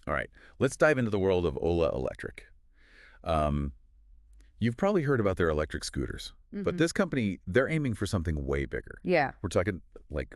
All right, let's dive into the world of Ola Electric. Um, you've probably heard about their electric scooters, but this company, they're aiming for something way bigger. Yeah. We're talking like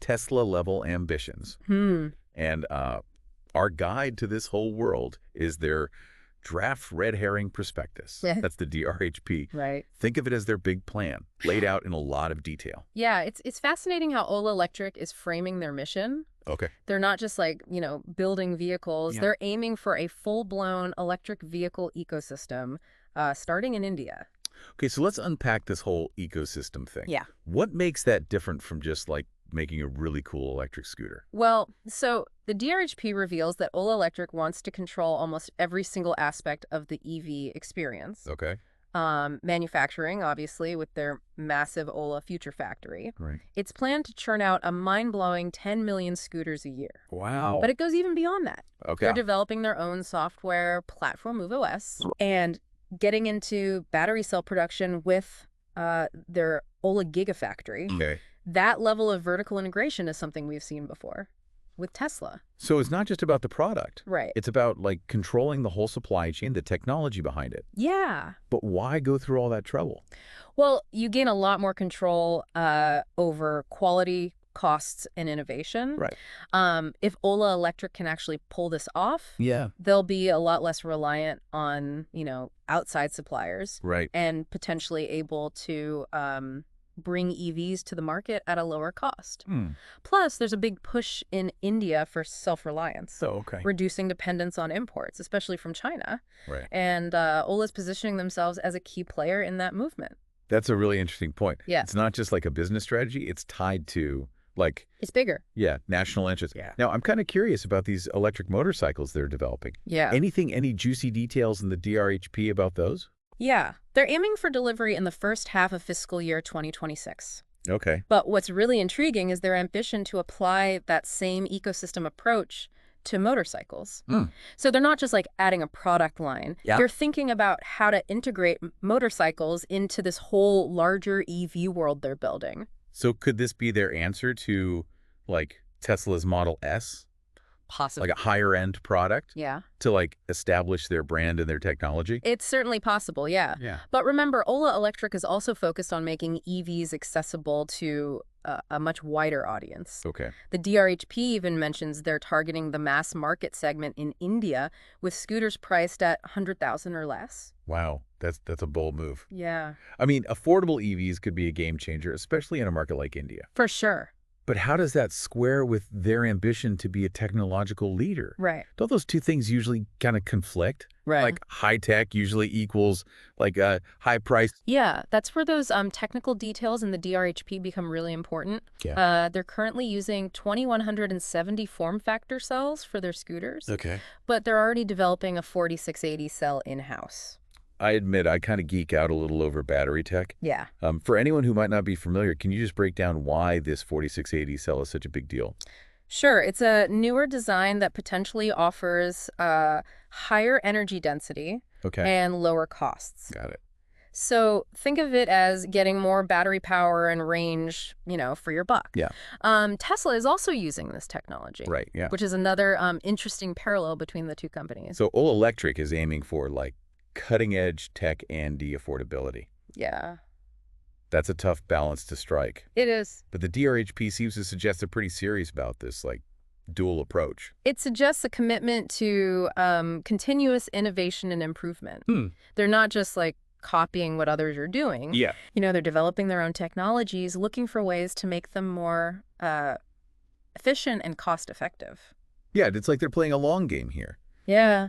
Tesla-level ambitions. And our guide to this whole world is their Draft Red Herring Prospectus. Yeah. That's the DRHP. Right. Think of it as their big plan, laid out in a lot of detail. Yeah, it's fascinating how Ola Electric is framing their mission. Okay. They're not just like, building vehicles. Yeah. They're aiming for a full-blown electric vehicle ecosystem starting in India. Okay, so let's unpack this whole ecosystem thing. Yeah. What makes that different from just like making a really cool electric scooter? Well, so the DRHP reveals that Ola Electric wants to control almost every single aspect of the EV experience. Okay. Manufacturing, obviously, with their massive Ola Future Factory. Right. It's planned to churn out a mind-blowing 10 million scooters a year. Wow. But it goes even beyond that. Okay. They're developing their own software platform, MoveOS, and getting into battery cell production with their Ola Gigafactory. Okay. That level of vertical integration is something we've seen before with Tesla. So it's not just about the product. Right. It's about like controlling the whole supply chain, the technology behind it. Yeah. But why go through all that trouble? Well, you gain a lot more control over quality, costs, and innovation. Right. If Ola Electric can actually pull this off, Yeah. they'll be a lot less reliant on, outside suppliers. Right. And potentially able to bring EVs to the market at a lower cost. Plus, there's a big push in India for self-reliance. So, okay. Reducing dependence on imports, especially from China. Right. And Ola's positioning themselves as a key player in that movement. That's a really interesting point. Yeah. It's not just like a business strategy. It's tied to like, It's bigger. yeah, national interest. Yeah. Now, I'm kind of curious about these electric motorcycles they're developing. Yeah. Any juicy details in the DRHP about those? Yeah. They're aiming for delivery in the first half of fiscal year 2026. Okay. But what's really intriguing is their ambition to apply that same ecosystem approach to motorcycles. So they're not just like adding a product line. Yeah. They're thinking about how to integrate motorcycles into this whole larger EV world they're building. So could this be their answer to like Tesla's Model S? Possibly. Like a higher end product Yeah. to like establish their brand and their technology? It's certainly possible, yeah. Yeah. But remember, Ola Electric is also focused on making EVs accessible to a much wider audience. Okay. The DRHP even mentions they're targeting the mass market segment in India with scooters priced at 100,000 or less. Wow. That's a bold move. Yeah. I mean, affordable EVs could be a game changer, especially in a market like India. For sure. But how does that square with their ambition to be a technological leader? Right. Don't those two things usually kind of conflict? Right. Like high tech usually equals like a high price. Yeah, that's where those technical details in the DRHP become really important. Yeah. They're currently using 2,170 form factor cells for their scooters, Okay. but they're already developing a 4680 cell in-house. I admit I kind of geek out a little over battery tech. Yeah. For anyone who might not be familiar, can you just break down why this 4680 cell is such a big deal? Sure. It's a newer design that potentially offers higher energy density Okay. and lower costs. Got it. So think of it as getting more battery power and range, for your buck. Yeah. Tesla is also using this technology. Right. Yeah. Which is another interesting parallel between the two companies. So Ola Electric is aiming for like cutting edge tech and the affordability. Yeah. That's a tough balance to strike. It is. But the DRHP seems to suggest they're pretty serious about this, like, dual approach. It suggests a commitment to continuous innovation and improvement. They're not just like copying what others are doing. Yeah. They're developing their own technologies, looking for ways to make them more efficient and cost effective. Yeah, it's like they're playing a long game here. Yeah.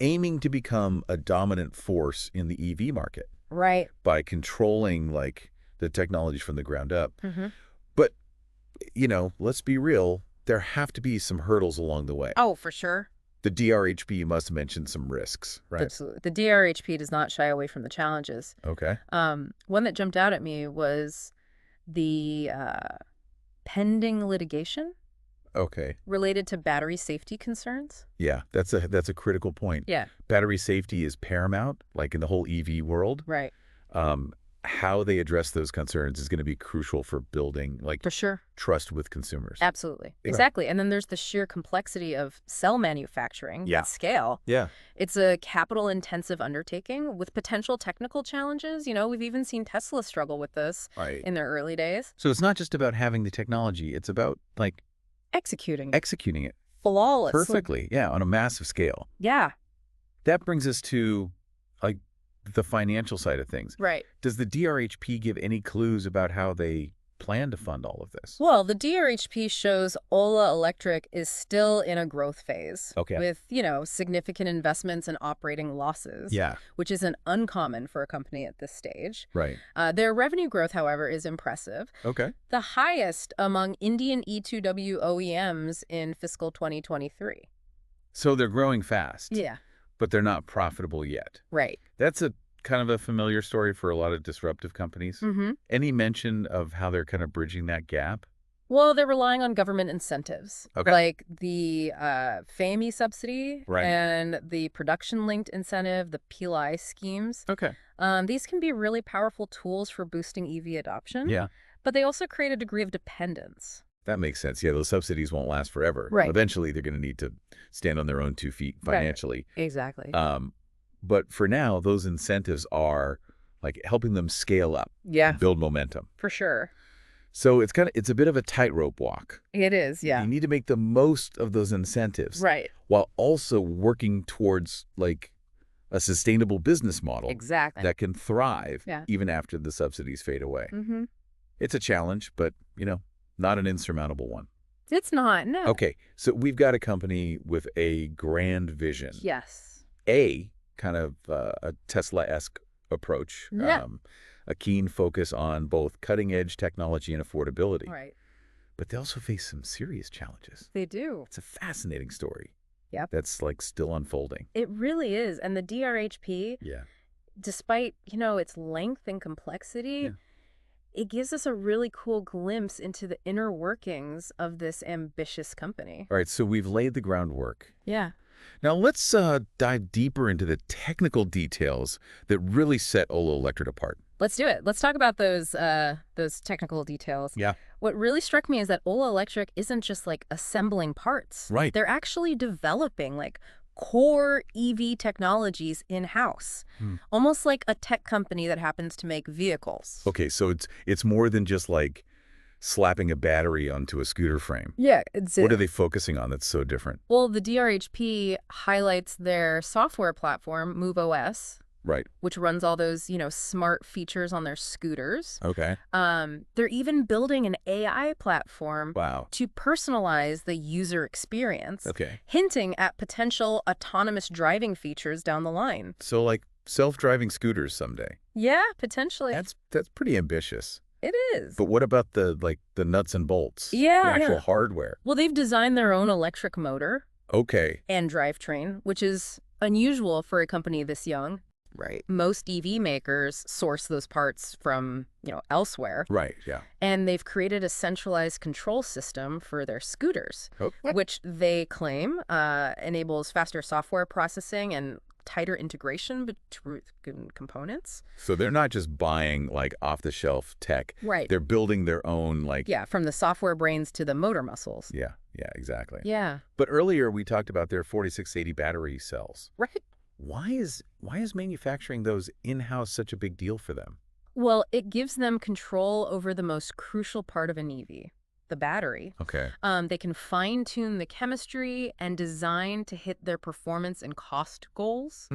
Aiming to become a dominant force in the EV market. Right. By controlling, like, the technology from the ground up. Mm-hmm. But, let's be real, there have to be some hurdles along the way. Oh, for sure. The DRHP must have mentioned some risks, right? Absolutely. The DRHP does not shy away from the challenges. Okay. One that jumped out at me was the pending litigation. Okay. Related to battery safety concerns. Yeah, that's a critical point. Yeah. Battery safety is paramount, like in the whole EV world. Right. how they address those concerns is going to be crucial for building For sure. trust with consumers. Absolutely. Yeah. Exactly. And then there's the sheer complexity of cell manufacturing at scale. Yeah. It's a capital-intensive undertaking with potential technical challenges. We've even seen Tesla struggle with this in their early days. So it's not just about having the technology. It's about, Executing executing it flawlessly. perfectly, on a massive scale. Yeah. That brings us to, the financial side of things. Right. Does the DRHP give any clues about how they plan to fund all of this? Well, the DRHP shows Ola Electric is still in a growth phase with, significant investments and operating losses, which isn't uncommon for a company at this stage. Right. Their revenue growth, however, is impressive. Okay. The highest among Indian E2W OEMs in fiscal 2023. So they're growing fast. Yeah. But they're not profitable yet. Right. That's a kind of a familiar story for a lot of disruptive companies. Mm-hmm. Any mention of how they're kind of bridging that gap? Well, they're relying on government incentives, Okay. like the FAME subsidy and the production-linked incentive, the PLI schemes. Okay. These can be really powerful tools for boosting EV adoption. Yeah. But they also create a degree of dependence. That makes sense. Yeah, those subsidies won't last forever. Right. Eventually, they're going to need to stand on their own 2 feet financially. Right. Exactly. But for now, those incentives are helping them scale up, build momentum. For sure. So it's a bit of a tightrope walk. It is, yeah. You need to make the most of those incentives, while also working towards a sustainable business model that can thrive even after the subsidies fade away. Mm-hmm. It's a challenge, but not an insurmountable one. It's not, no. Okay, so we've got a company with a grand vision. Yes. Kind of a Tesla-esque approach. Yeah. A keen focus on both cutting-edge technology and affordability. Right. But they also face some serious challenges. They do. It's a fascinating story. Yep. That's still unfolding. It really is. And the DRHP, despite, its length and complexity, it gives us a really cool glimpse into the inner workings of this ambitious company. All right, so we've laid the groundwork. Yeah. Now let's dive deeper into the technical details that really set Ola Electric apart. Let's do it. Let's talk about those technical details. Yeah. What really struck me is that Ola Electric isn't just assembling parts. Right. They're actually developing core EV technologies in-house, almost like a tech company that happens to make vehicles. Okay, so it's more than just slapping a battery onto a scooter frame. Yeah. What are they focusing on that's so different? Well, the DRHP highlights their software platform, MoveOS, which runs all those, smart features on their scooters. Okay. They're even building an AI platform to personalize the user experience, hinting at potential autonomous driving features down the line. So self-driving scooters someday. Yeah, potentially. That's pretty ambitious. It is. But what about the nuts and bolts? Yeah. The actual hardware. Well, they've designed their own electric motor. Okay. And drivetrain, which is unusual for a company this young. Right. Most EV makers source those parts from, elsewhere. Right, yeah. And they've created a centralized control system for their scooters, which they claim enables faster software processing and tighter integration between components. So they're not just buying off-the-shelf tech. Right. They're building their own from the software brains to the motor muscles. Yeah, exactly. Yeah. But earlier we talked about their 4680 battery cells. Right. Why is manufacturing those in-house such a big deal for them? Well, it gives them control over the most crucial part of an EV, the battery. Okay. They can fine-tune the chemistry and design to hit their performance and cost goals,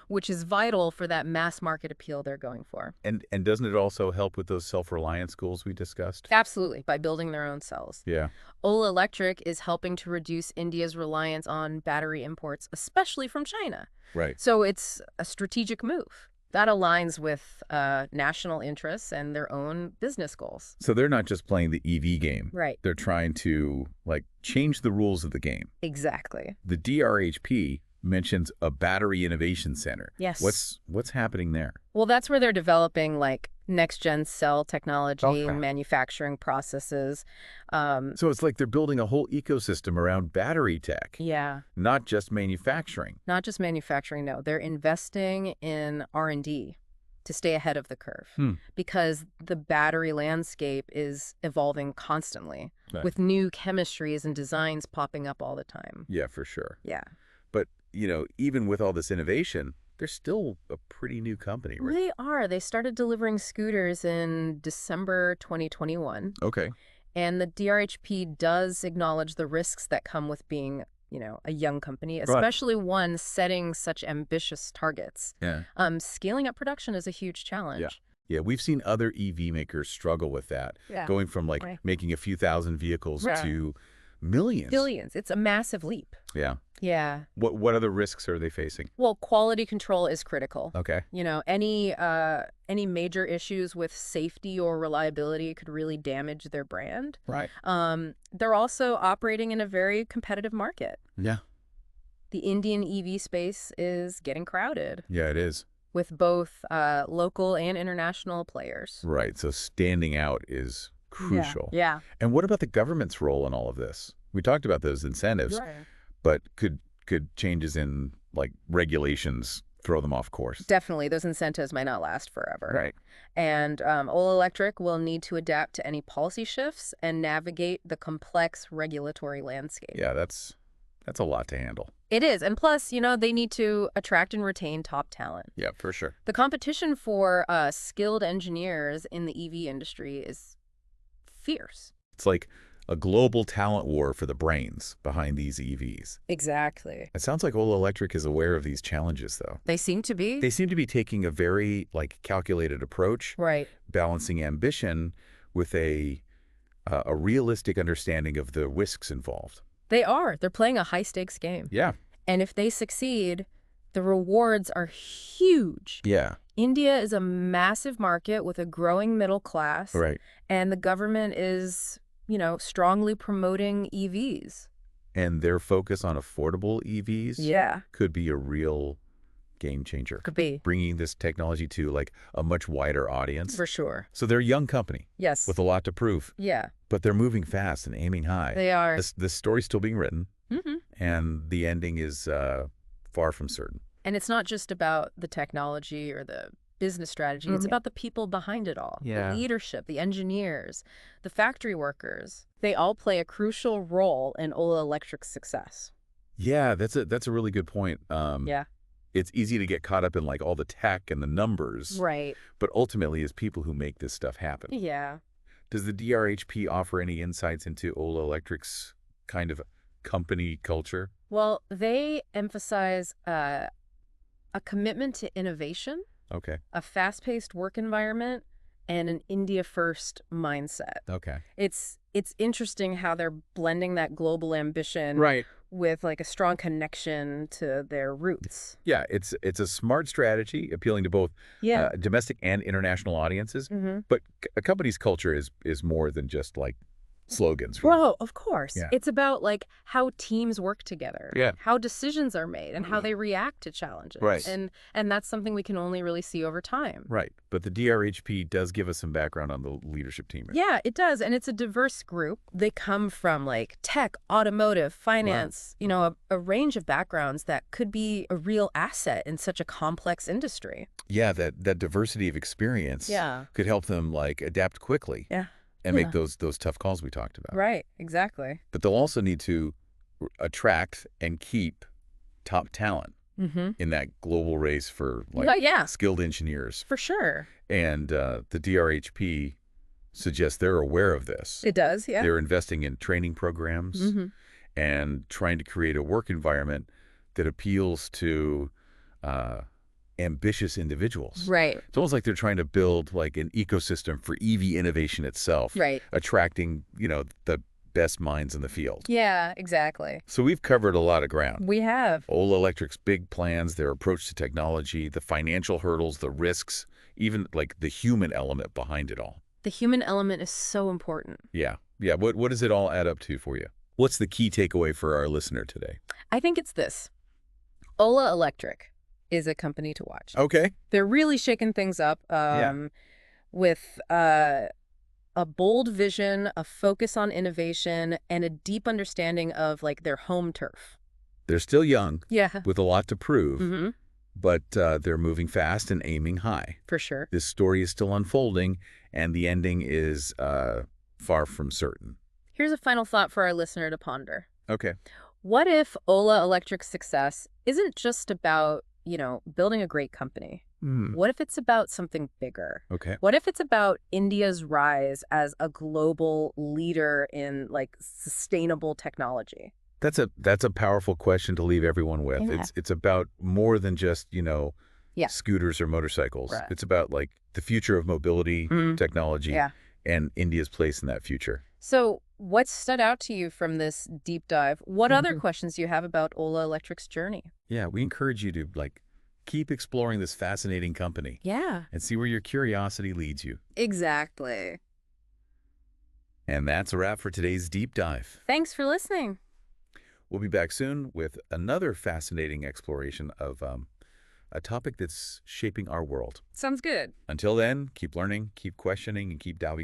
which is vital for that mass market appeal they're going for. And doesn't it also help with those self-reliance goals we discussed? Absolutely, by building their own cells. Yeah. Ola Electric is helping to reduce India's reliance on battery imports, especially from China. Right. So it's a strategic move. That aligns with national interests and their own business goals. So they're not just playing the EV game. Right. They're trying to, change the rules of the game. Exactly. The DRHP mentions a battery innovation center. Yes. What's happening there? Well, that's where they're developing next-gen cell technology, manufacturing processes. So it's they're building a whole ecosystem around battery tech. Yeah. Not just manufacturing. Not just manufacturing, no. They're investing in R&D. to stay ahead of the curve because the battery landscape is evolving constantly with new chemistries and designs popping up all the time. Yeah, for sure. Yeah. But, even with all this innovation, they're still a pretty new company, right? They are. They started delivering scooters in December 2021. Okay. And the DRHP does acknowledge the risks that come with being, a young company, especially one setting such ambitious targets. Yeah. Scaling up production is a huge challenge. Yeah, we've seen other EV makers struggle with that, going from making a few thousand vehicles to millions. Billions. It's a massive leap. Yeah. Yeah. What other risks are they facing? Well, quality control is critical. Okay. Any major issues with safety or reliability could really damage their brand. Right. They're also operating in a very competitive market. Yeah. The Indian EV space is getting crowded. Yeah, it is. With both local and international players. Right. So standing out is crucial. Yeah. And what about the government's role in all of this? We talked about those incentives, but could changes in regulations throw them off course? Definitely. Those incentives might not last forever. Right. And Ola Electric will need to adapt to any policy shifts and navigate the complex regulatory landscape. Yeah, that's a lot to handle. It is. And plus, they need to attract and retain top talent. Yeah, for sure. The competition for skilled engineers in the EV industry is fierce. It's like a global talent war for the brains behind these EVs. Exactly. It sounds like Ola Electric is aware of these challenges, though. They seem to be. They seem to be taking a very calculated approach, right? Balancing ambition with a realistic understanding of the risks involved. They are. They're playing a high-stakes game. Yeah. And if they succeed, the rewards are huge. Yeah. India is a massive market with a growing middle class. Right. And the government is, strongly promoting EVs. And their focus on affordable EVs could be a real game changer. Could be. Bringing this technology to a much wider audience. For sure. So they're a young company. Yes. With a lot to prove. Yeah. But they're moving fast and aiming high. They are. This story's still being written. And the ending is far from certain. And it's not just about the technology or the business strategy. It's about the people behind it all. The leadership, the engineers, the factory workers. They all play a crucial role in Ola Electric's success. Yeah, that's a really good point. It's easy to get caught up in all the tech and the numbers. Right. But ultimately, it's people who make this stuff happen. Yeah. Does the DRHP offer any insights into Ola Electric's kind of company culture? Well, they emphasize a commitment to innovation, a fast-paced work environment, and an India-first mindset. Okay. It's interesting how they're blending that global ambition with a strong connection to their roots. Yeah, it's a smart strategy appealing to both domestic and international audiences. But a company's culture is more than just slogans. Well, of course. Yeah. It's about how teams work together, Yeah. how decisions are made, and how they react to challenges. Right. And that's something we can only really see over time. Right. But the DRHP does give us some background on the leadership team. Right? Yeah, it does. And it's a diverse group. They come from tech, automotive, finance, a range of backgrounds that could be a real asset in such a complex industry. Yeah, that diversity of experience could help them adapt quickly. Yeah. And make those tough calls we talked about. Right, exactly. But they'll also need to attract and keep top talent in that global race for skilled engineers. For sure. And the DRHP suggests they're aware of this. It does, yeah. They're investing in training programs and trying to create a work environment that appeals to ambitious individuals. Right. It's almost like they're trying to build an ecosystem for EV innovation itself. Right. Attracting, the best minds in the field. Yeah, exactly. So we've covered a lot of ground. We have. Ola Electric's big plans, their approach to technology, the financial hurdles, the risks, even the human element behind it all. The human element is so important. Yeah. Yeah. What does it all add up to for you? What's the key takeaway for our listener today? I think it's this. Ola Electric is a company to watch. Okay. They're really shaking things up with a bold vision, a focus on innovation, and a deep understanding of their home turf. They're still young. Yeah. With a lot to prove. but they're moving fast and aiming high. For sure. This story is still unfolding, and the ending is far from certain. Here's a final thought for our listener to ponder. Okay. What if Ola Electric's success isn't just about, building a great company? What if it's about something bigger? Okay. What if it's about India's rise as a global leader in, sustainable technology? That's a powerful question to leave everyone with. Yeah. It's about more than just, scooters or motorcycles. Right. It's about, the future of mobility, technology, and India's place in that future. So what stood out to you from this deep dive? What other questions do you have about Ola Electric's journey? Yeah, we encourage you to, keep exploring this fascinating company. Yeah. And see where your curiosity leads you. Exactly. And that's a wrap for today's deep dive. Thanks for listening. We'll be back soon with another fascinating exploration of a topic that's shaping our world. Sounds good. Until then, keep learning, keep questioning, and keep delving